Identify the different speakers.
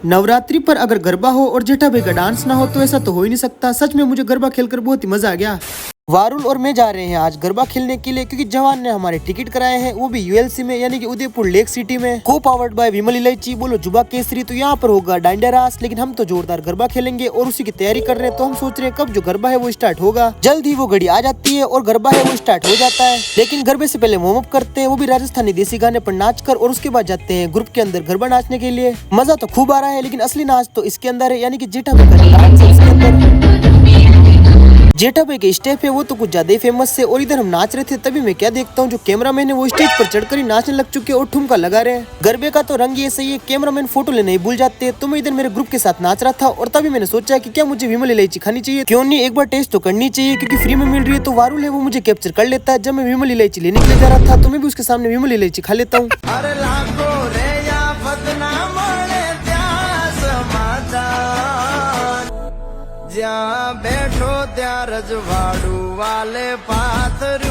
Speaker 1: नवरात्रि पर अगर गरबा हो और जेठा भाई का डांस ना हो तो ऐसा तो हो ही नहीं सकता। सच में मुझे गरबा खेलकर बहुत ही मजा आ गया। वारुल और मैं जा रहे हैं आज गरबा खेलने के लिए, क्योंकि जवान ने हमारे टिकट कराए हैं, वो भी यूएलसी में यानी कि उदयपुर लेक सिटी में। को पावर्ड बाय विमल इलायची बोलो जुबा केसरी। तो यहाँ पर होगा डांडिया रास, लेकिन हम तो जोरदार गरबा खेलेंगे और उसी की तैयारी कर रहे हैं। तो हम सोच रहे हैं कब जो गरबा है वो स्टार्ट होगा। जल्द ही वो घड़ी आ जाती है और गरबा है वो स्टार्ट हो जाता है। लेकिन गरबे से पहले वार्म अप करते हैं, वो भी राजस्थानी देसी गाने पर नाच कर, और उसके बाद जाते हैं ग्रुप के अंदर गरबा नाचने के लिए। मजा तो खूब आ रहा है, लेकिन असली नाच तो इसके अंदर है, यानी कि जेठा भाई का डांस है इसके अंदर। जेठा भाई के स्टेप है वो तो कुछ ज्यादा ही फेमस है। और इधर हम नाच रहे थे, तभी मैं क्या देखता हूँ जो कैमरामैन है वो स्टेज पर चढ़कर ही नाचने लग चुके और ठुमका लगा रहे हैं। गरबे का तो रंग ये सही है, कैमरामैन फोटो लेने ही भूल जाते हैं। तो मैं इधर मेरे ग्रुप के साथ नाच रहा था और तभी मैंने सोचा कि क्या मुझे विमल इलायची खानी चाहिए, क्यों नहीं एक बार टेस्ट तो करनी चाहिए, क्योंकि फ्री में मिल रही है। तो वारुल है वो मुझे कैप्चर कर लेता है। जब मैं विमल इलायची लेने के लिए जा रहा था तो मैं भी उसके सामने विमल इलायची खा लेता हूँ।
Speaker 2: જ્યાં બેઠો ત્યાં રજવાડું વાલે પાથર્યું